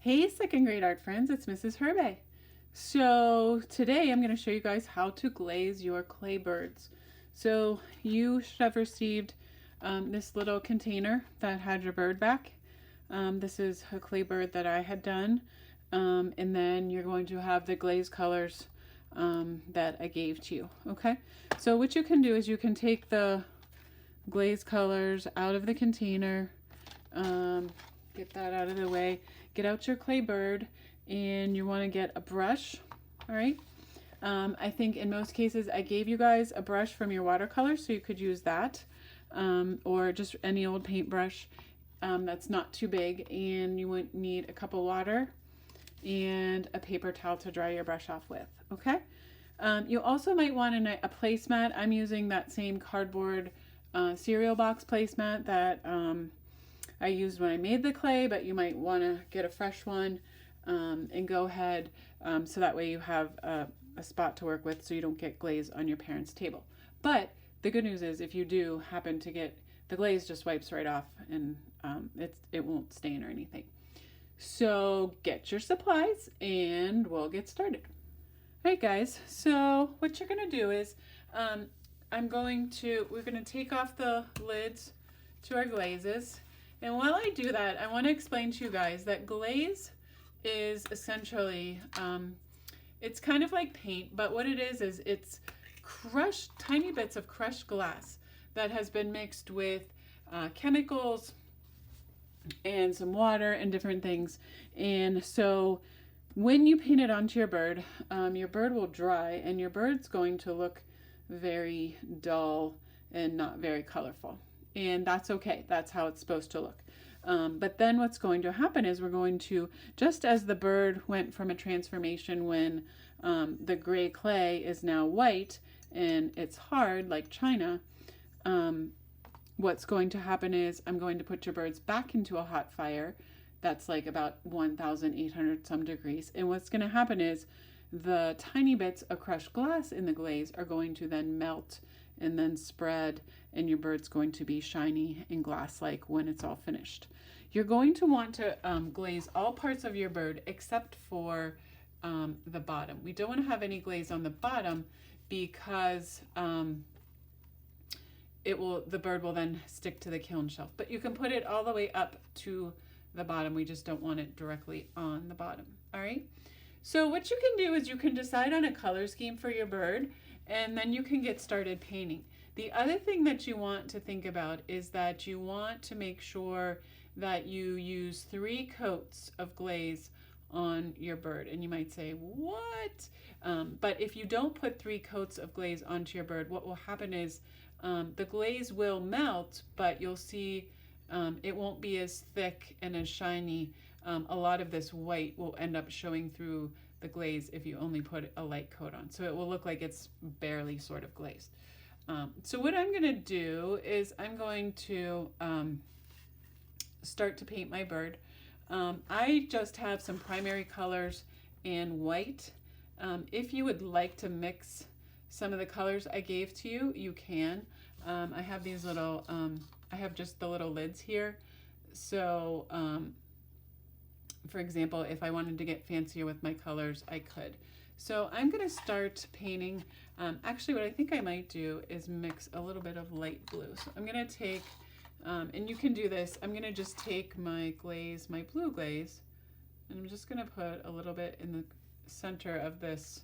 Hey second grade art friends, it's Mrs. Herbay. So today I'm going to show you guys how to glaze your clay birds. So you should have received this little container that had your bird back. This is a clay bird that I had done. And then you're going to have the glaze colors that I gave to you. Okay, so what you can do is you can take the glaze colors out of the container. Get that out of the way. Get out your clay bird, and you want to get a brush. All right. I think in most cases I gave you guys a brush from your watercolor, so you could use that, or just any old paintbrush that's not too big. And you would need a cup of water and a paper towel to dry your brush off with. Okay. You also might want a placemat. I'm using that same cardboard cereal box placemat that I used when I made the clay, but you might want to get a fresh one and go ahead so that way you have a spot to work with so you don't get glaze on your parents' table. But the good news is if you do happen to get the glaze, just wipes right off and it won't stain or anything. So get your supplies and we'll get started. All right guys, so what you're going to do is we're going to take off the lids to our glazes. And while I do that, I want to explain to you guys that glaze is essentially, it's kind of like paint, but what it is it's crushed, tiny bits of crushed glass that has been mixed with chemicals and some water and different things. And so when you paint it onto your bird will dry and your bird's going to look very dull and not very colorful. And that's okay. That's how it's supposed to look. But then what's going to happen is we're going to, just as the bird went from a transformation when the gray clay is now white and it's hard like china, what's going to happen is I'm going to put your birds back into a hot fire that's like about 1,800 some degrees. And what's going to happen is the tiny bits of crushed glass in the glaze are going to then melt and then spread, and your bird's going to be shiny and glass-like when it's all finished. You're going to want to glaze all parts of your bird except for the bottom. We don't want to have any glaze on the bottom because the bird will then stick to the kiln shelf. But you can put it all the way up to the bottom. We just don't want it directly on the bottom. All right. So what you can do is you can decide on a color scheme for your bird, and then you can get started painting. The other thing that you want to think about is that you want to make sure that you use 3 coats of glaze on your bird. And you might say, what? But if you don't put 3 coats of glaze onto your bird, what will happen is the glaze will melt, but you'll see it won't be as thick and as shiny. A lot of this white will end up showing through the glaze if you only put a light coat on. So it will look like it's barely sort of glazed. So what I'm going to do is I'm going to start to paint my bird. I just have some primary colors and white. If you would like to mix some of the colors I gave to you, you can. I have these little, I have just the little lids here. So for example, if I wanted to get fancier with my colors, I could. So I'm going to start painting. Actually, what I think I might do is mix a little bit of light blue. So I'm going to take, and you can do this, I'm going to just take my glaze, my blue glaze, and I'm just going to put a little bit in the center of this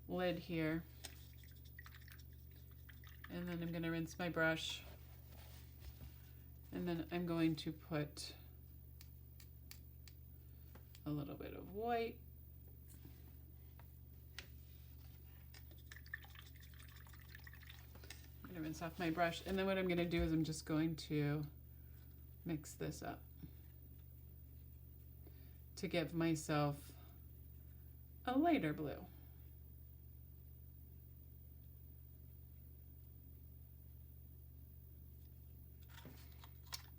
lid here. And then I'm going to rinse my brush. And then I'm going to put a little bit of white. I'm going to rinse off my brush, and then what I'm going to do is I'm just going to mix this up to give myself a lighter blue.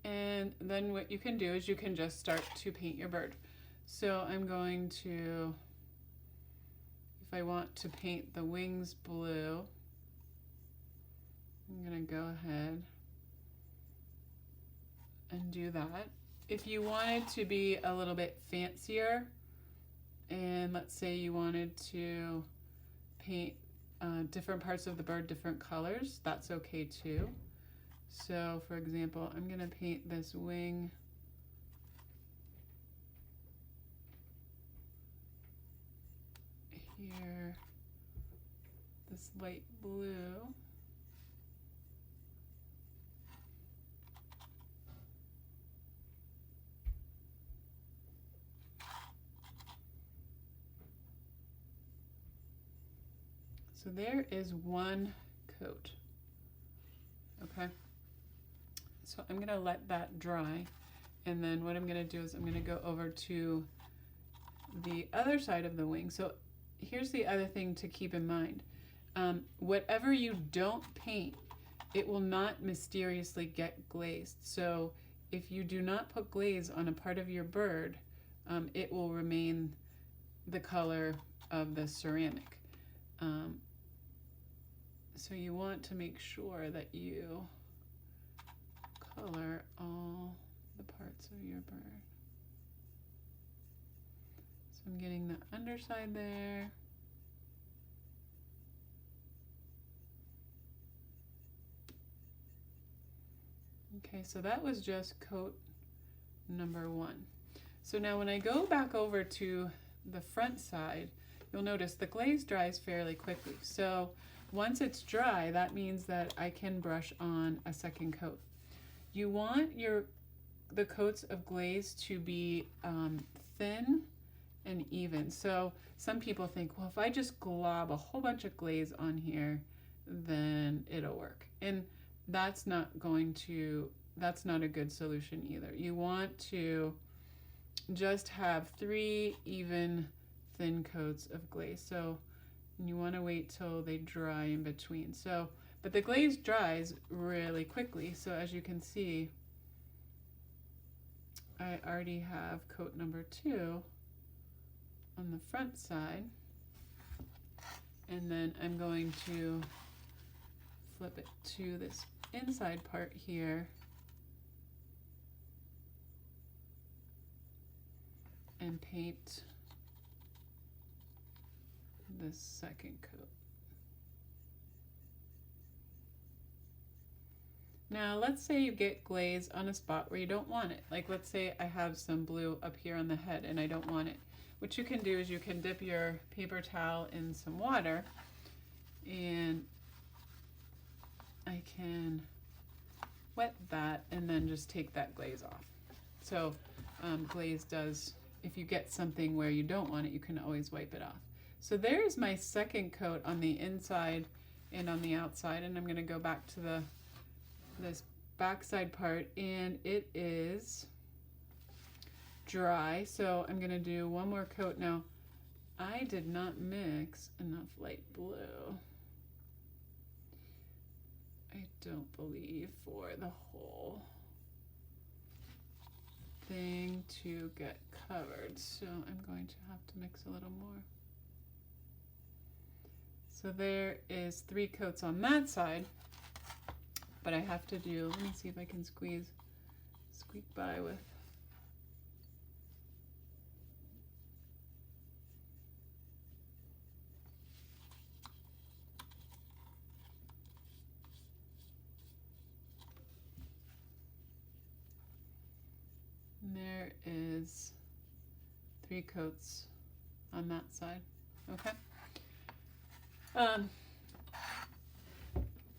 And then what you can do is you can just start to paint your bird. So I'm going to, if I want to paint the wings blue, I'm going to go ahead and do that. if you wanted to be a little bit fancier, and let's say you wanted to paint different parts of the bird different colors, that's okay too. So for example, I'm going to paint this wing here, this light blue. So there is one coat. Okay. So I'm going to let that dry. And then what I'm going to do is I'm going to go over to the other side of the wing. So here's the other thing to keep in mind. Whatever you don't paint, it will not mysteriously get glazed. So if you do not put glaze on a part of your bird, it will remain the color of the ceramic. So you want to make sure that you color all the parts of your bird. So I'm getting the underside there. Okay, so that was just coat number 1. So now when I go back over to the front side, you'll notice the glaze dries fairly quickly. So once it's dry, that means that I can brush on a second coat. You want the coats of glaze to be thin and even. So some people think, well, if I just glob a whole bunch of glaze on here, then it'll work. And that's not a good solution either. You want to just have 3 even thin coats of glaze. So you want to wait till they dry in between. So, but the glaze dries really quickly. So as you can see, I already have coat number 2 on the front side. And then I'm going to flip it to this inside part here and paint this second coat. Now let's say you get glaze on a spot where you don't want it. Like let's say I have some blue up here on the head and I don't want it. What you can do is you can dip your paper towel in some water and I can wet that and then just take that glaze off. So glaze does, if you get something where you don't want it, you can always wipe it off. So there's my second coat on the inside and on the outside, and I'm going to go back to this backside part, and it is dry. So I'm going to do one more coat. Now, I did not mix enough light blue, I don't believe, for the whole thing to get covered. So I'm going to have to mix a little more. So there is 3 coats on that side, but I have to do, let me see if I can squeak by with. And there is 3 coats on that side, okay?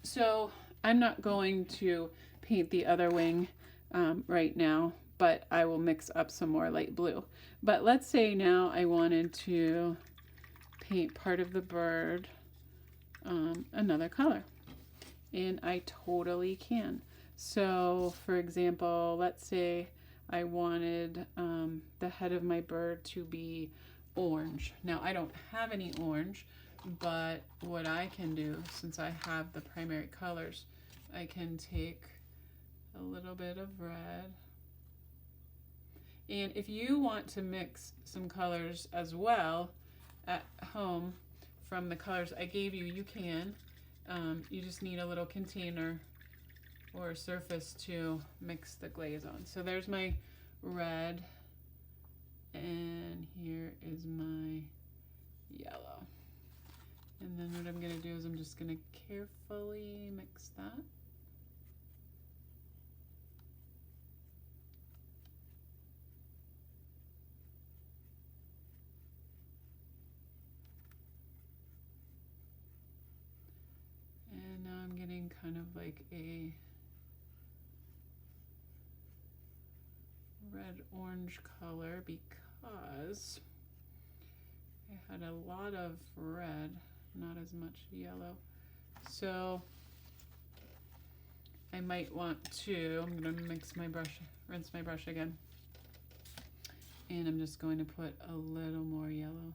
So I'm not going to paint the other wing right now, but I will mix up some more light blue. But let's say now I wanted to paint part of the bird another color, and I totally can. So for example, let's say I wanted the head of my bird to be orange. Now I don't have any orange, but what I can do, since I have the primary colors, I can take a little bit of red. And if you want to mix some colors as well at home from the colors I gave you, you can. You just need a little container or a surface to mix the glaze on. So there's my red, and here is my yellow. And then what I'm going to do is I'm just going to carefully mix that. And now I'm getting kind of like a red-orange color because I had a lot of red, not as much yellow. So I might want to, I'm going to mix my brush, rinse my brush again. And I'm just going to put a little more yellow.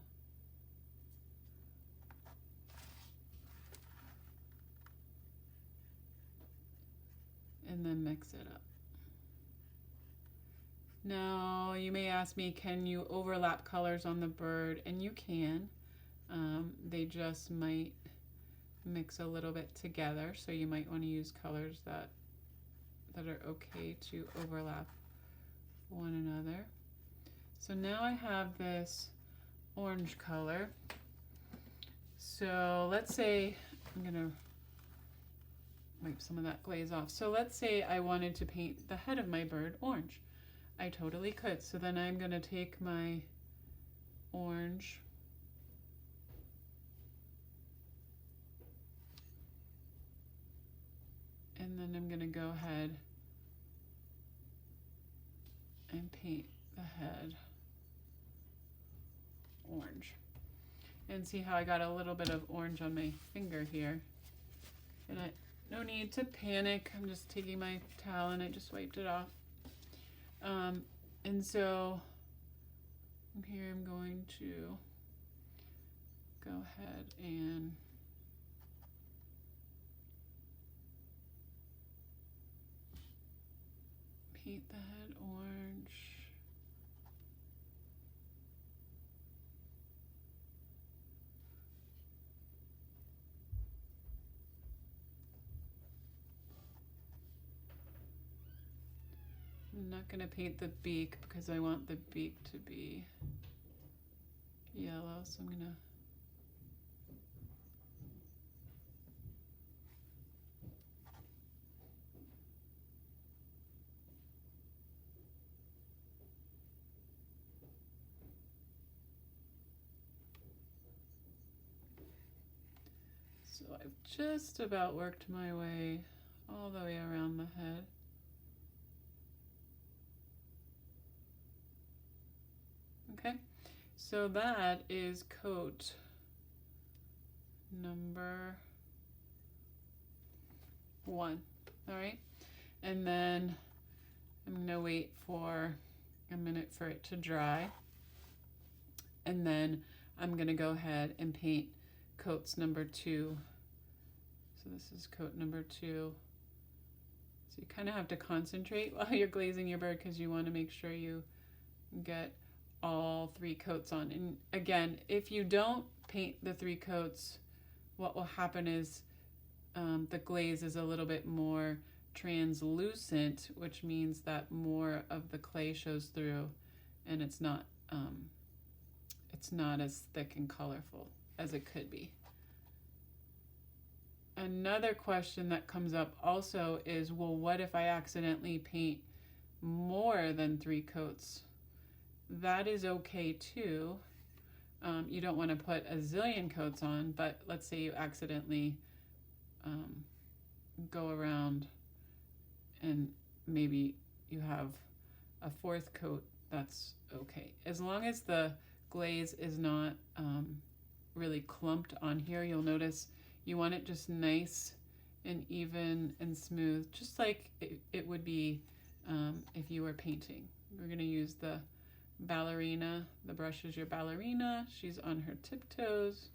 And then mix it up. Now, you may ask me, can you overlap colors on the bird? And you can. They just might mix a little bit together, so you might want to use colors that are okay to overlap one another. So now I have this orange color. So let's say, I'm going to wipe some of that glaze off. So let's say I wanted to paint the head of my bird orange. I totally could. So then I'm going to take my orange and then I'm going to go ahead and paint the head orange. And see how I got a little bit of orange on my finger here. And no need to panic. I'm just taking my towel and I just wiped it off. And so here I'm going to go ahead and paint the head orange. I'm not going to paint the beak because I want the beak to be yellow, so I'm going to So I've just about worked my way all the way around the head. Okay, so that is coat number 1. All right, and then I'm gonna wait for a minute for it to dry, and then I'm gonna go ahead and paint coats number 2. So this is coat number 2. So you kind of have to concentrate while you're glazing your bird because you want to make sure you get all 3 coats on. And again, if you don't paint the 3 coats, what will happen is the glaze is a little bit more translucent, which means that more of the clay shows through, and it's not as thick and colorful as it could be. Another question that comes up also is, well, what if I accidentally paint more than 3 coats? That is okay too. You don't want to put a zillion coats on, but let's say you accidentally go around and maybe you have a 4th coat, that's okay. As long as the glaze is not really clumped on here, you'll notice you want it just nice and even and smooth, just like it would be if you were painting. We're going to use the ballerina. The brush is your ballerina. She's on her tiptoes.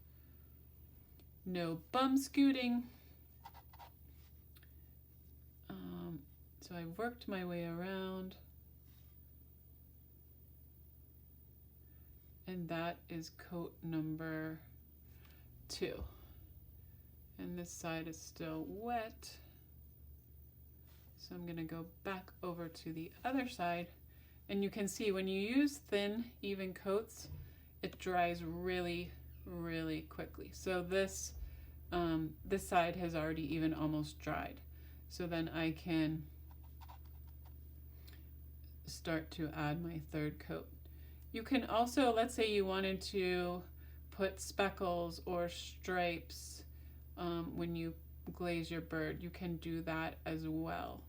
No bum scooting. So I worked my way around. And that is coat number 2. And this side is still wet. So I'm going to go back over to the other side And you can see when you use thin, even coats, it dries really, really quickly. So this side has already even almost dried. So then I can start to add my third coat. You can also, let's say you wanted to put speckles or stripes when you glaze your bird, you can do that as well.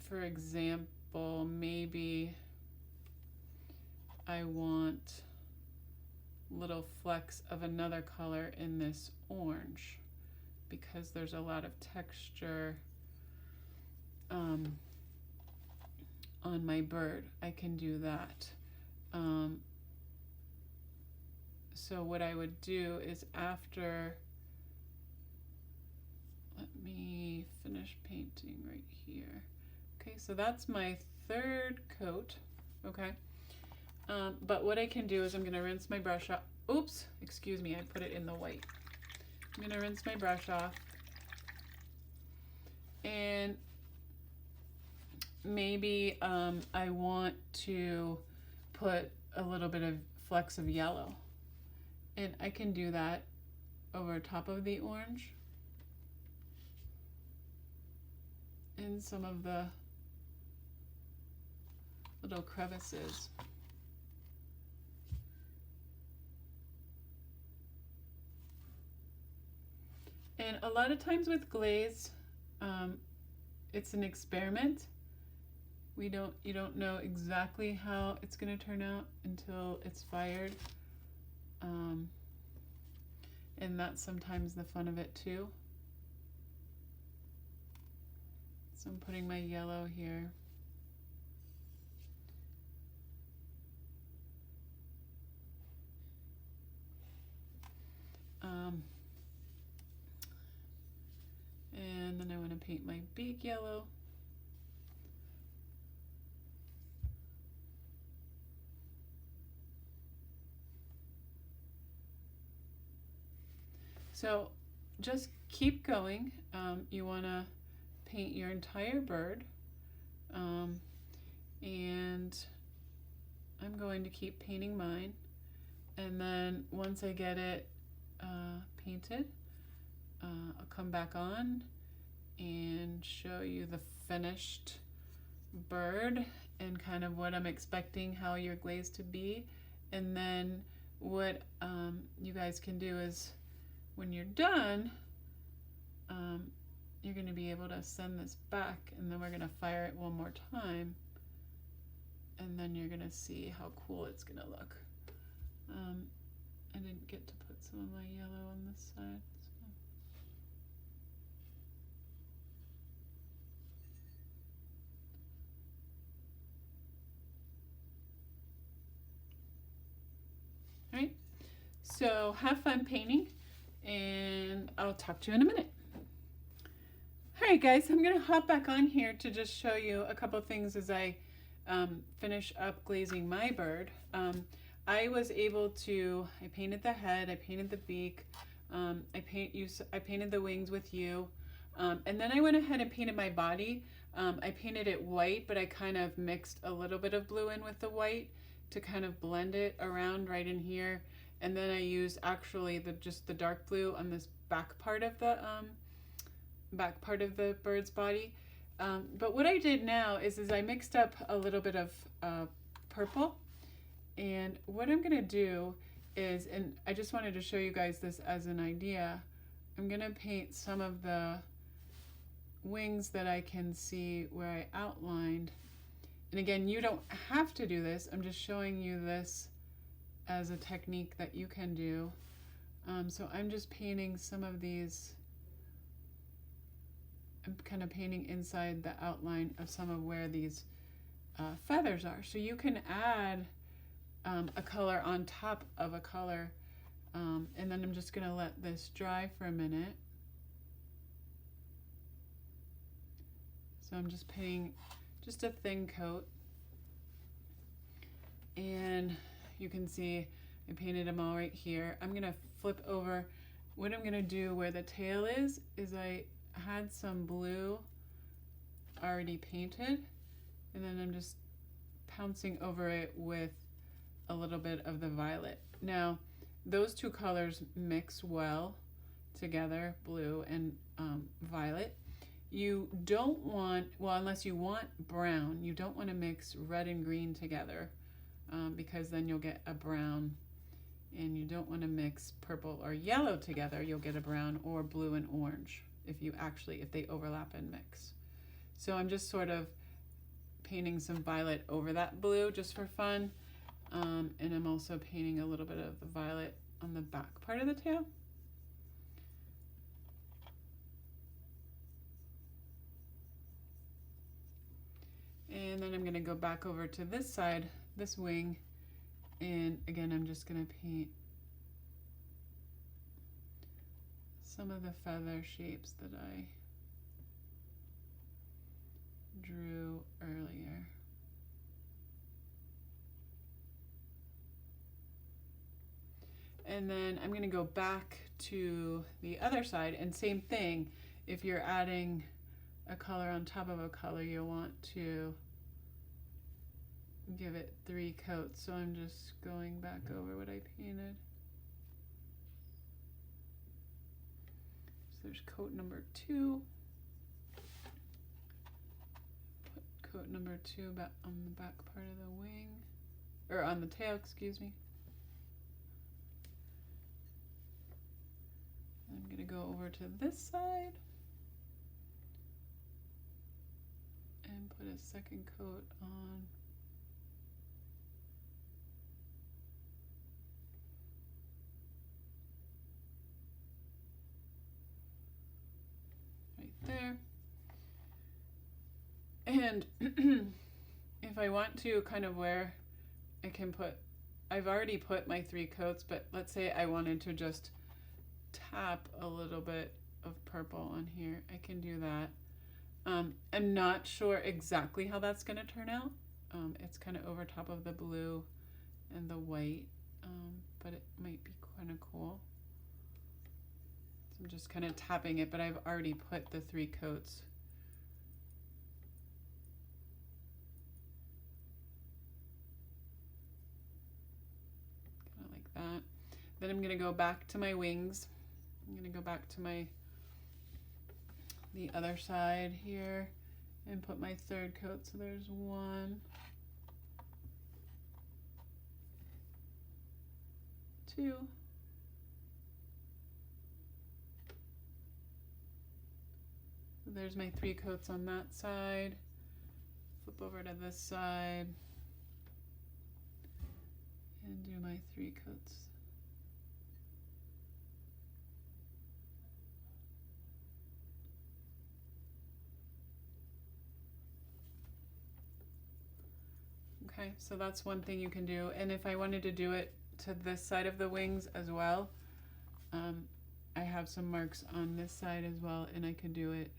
For example, maybe I want little flecks of another color in this orange because there's a lot of texture on my bird. I can do that. So what I would do is after, let me finish painting right here. Okay, so that's my third coat, okay? But what I can do is I'm gonna rinse my brush off. Oops, excuse me, I put it in the white. I'm gonna rinse my brush off. And maybe I want to put a little bit of flecks of yellow. And I can do that over top of the orange in some of the little crevices. And a lot of times with glaze, it's an experiment. You don't know exactly how it's going to turn out until it's fired. And that's sometimes the fun of it too. So I'm putting my yellow here. And then I want to paint my beak yellow. So just keep going. You want to paint your entire bird. And I'm going to keep painting mine. And then once I get it painted, I'll come back on and show you the finished bird and kind of what I'm expecting how your glaze to be. And then what you guys can do is when you're done, you're going to be able to send this back, and then we're going to fire it one more time, and then you're going to see how cool it's going to look. I didn't get to put some of my yellow on this side. All right, so have fun painting, and I'll talk to you in a minute. All right, guys, I'm gonna hop back on here to just show you a couple things as I finish up glazing my bird. I was able to, I painted the head, I painted the beak, I painted the wings with you, and then I went ahead and painted my body. I painted it white, but I kind of mixed a little bit of blue in with the white to kind of blend it around right in here. And then I used actually just the dark blue on this back part of the bird's body. But what I did now is I mixed up a little bit of purple. And what I'm gonna do is, and I just wanted to show you guys this as an idea, I'm gonna paint some of the wings that I can see where I outlined. And again, you don't have to do this. I'm just showing you this as a technique that you can do. So I'm just painting some of these. I'm kind of painting inside the outline of some of where these feathers are. So you can add a color on top of a color. And then I'm just gonna let this dry for a minute. So I'm just painting just a thin coat. And you can see I painted them all right here. I'm gonna flip over. What I'm gonna do where the tail is I had some blue already painted, And then I'm just pouncing over it with a little bit of the violet. Now, those two colors mix well together, blue and violet. You don't want, well, unless you want brown, you don't want to mix red and green together because then you'll get a brown. And you don't want to mix purple or yellow together. You'll get a brown, or blue and orange if they overlap and mix. So I'm just sort of painting some violet over that blue just for fun. And I'm also painting a little bit of the violet on the back part of the tail. And then I'm going to go back over to this side, this wing, and again I'm just going to paint some of the feather shapes that I drew earlier. And then I'm going to go back to the other side, and same thing, if you're adding a color on top of a color, you'll want to give it 3 coats. So I'm just going back over what I painted. So there's coat number 2. Put coat number 2 back on the back part of the wing, or on the tail, excuse me. I'm going to go over to this side and put a second coat on. Right there. And if I want to kind of where I can put, I've already put my 3 coats, but let's say I wanted to just tap a little bit of purple on here, I can do that. I'm not sure exactly how that's going to turn out. It's kind of over top of the blue and the white, but it might be kind of cool. So I'm just kind of tapping it, but I've already put the 3 coats. Kind of like that. Then I'm going to go back to my wings. I'm going to go back to the other side here and put my 3rd coat. So there's 1, 2, so there's my 3 coats on that side. Flip over to this side and do my 3 coats. Okay, so that's one thing you can do. And if I wanted to do it to this side of the wings as well, I have some marks on this side as well, and I could do it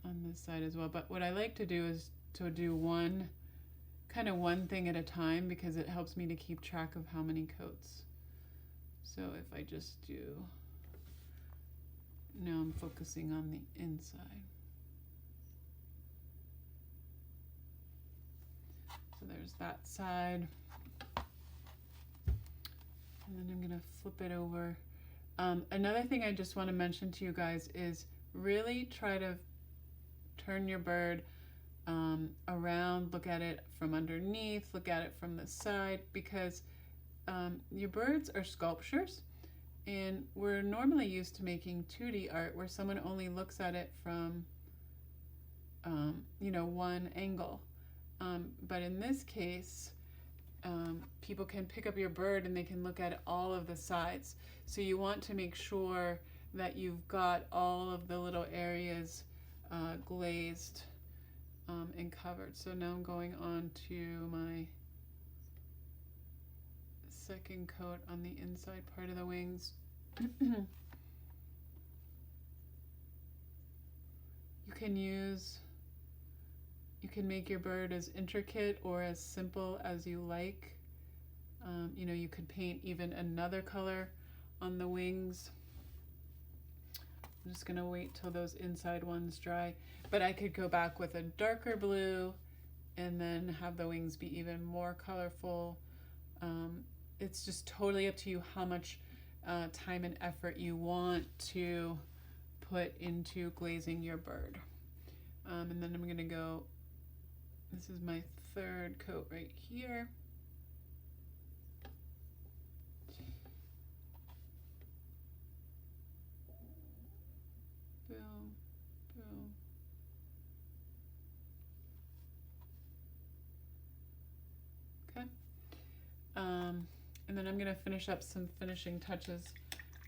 on this side as well. But what I like to do is to do one thing at a time, because it helps me to keep track of how many coats. So if I just do, now I'm focusing on the inside. So there's that side. And then I'm gonna flip it over. Another thing I just want to mention to you guys is really try to turn your bird around, look at it from underneath, look at it from the side, because your birds are sculptures, and we're normally used to making 2D art where someone only looks at it from one angle. But in this case, people can pick up your bird and they can look at all of the sides. So you want to make sure that you've got all of the little areas glazed and covered. So now I'm going on to my 2nd coat on the inside part of the wings. You can make your bird as intricate or as simple as you like. You could paint even another color on the wings. I'm just gonna wait till those inside ones dry, but I could go back with a darker blue and then have the wings be even more colorful. It's just totally up to you how much time and effort you want to put into glazing your bird. And then I'm gonna go, this is my third coat right here. Boom, boom. Okay. And then I'm gonna finish up some finishing touches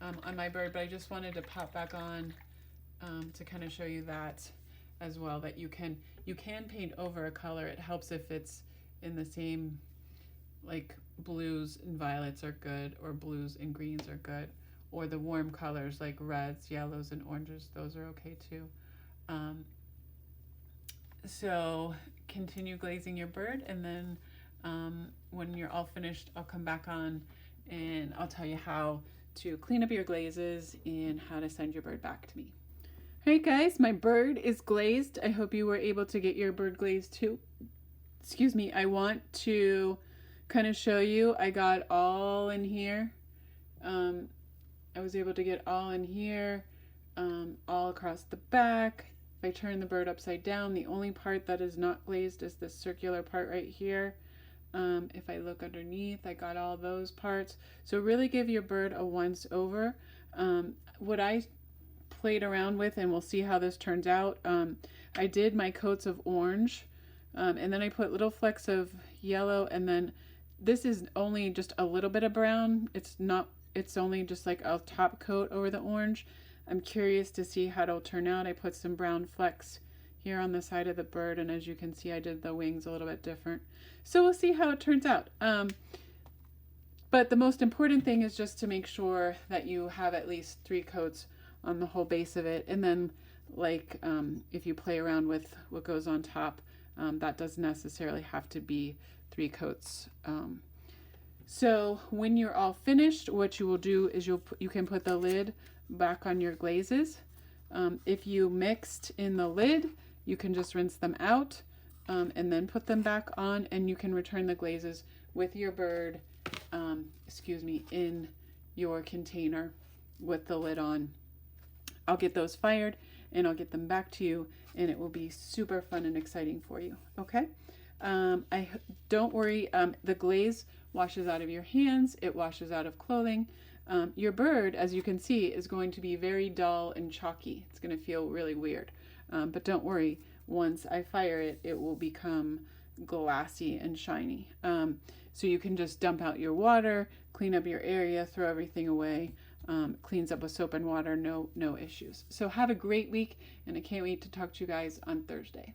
on my bird, but I just wanted to pop back on to kind of show you that as well, that you can paint over a color. It helps if it's in the same, like blues and violets are good, or blues and greens are good, or the warm colors like reds, yellows, and oranges, those are okay too. So continue glazing your bird, and then when you're all finished, I'll come back on and I'll tell you how to clean up your glazes and how to send your bird back to me. Hey guys, my bird is glazed. I hope you were able to get your bird glazed too. Excuse me, I want to kind of show you, I got all in here. I was able to get all in here, all across the back. If I turn the bird upside down, the only part that is not glazed is this circular part right here. If I look underneath, I got all those parts. So really give your bird a once over. What I played around with, and we'll see how this turns out, I did my coats of orange, and then I put little flecks of yellow, and then this is only just a little bit of brown. It's only just like a top coat over the orange. I'm curious to see how it'll turn out. I put some brown flecks here on the side of the bird, and as you can see, I did the wings a little bit different. So we'll see how it turns out. But the most important thing is just to make sure that you have at least 3 coats on the whole base of it. And then like if you play around with what goes on top, that doesn't necessarily have to be 3 coats. So when you're all finished, what you will do is you can put the lid back on your glazes. If you mixed in the lid, you can just rinse them out and then put them back on, and you can return the glazes with your bird, in your container with the lid on. I'll get those fired and I'll get them back to you, and it will be super fun and exciting for you. Okay. Don't worry. The glaze washes out of your hands. It washes out of clothing. Your bird, as you can see, is going to be very dull and chalky. It's going to feel really weird. But don't worry. Once I fire it, it will become glassy and shiny. So you can just dump out your water, clean up your area, throw everything away. Cleans up with soap and water, no issues. So have a great week, and I can't wait to talk to you guys on Thursday.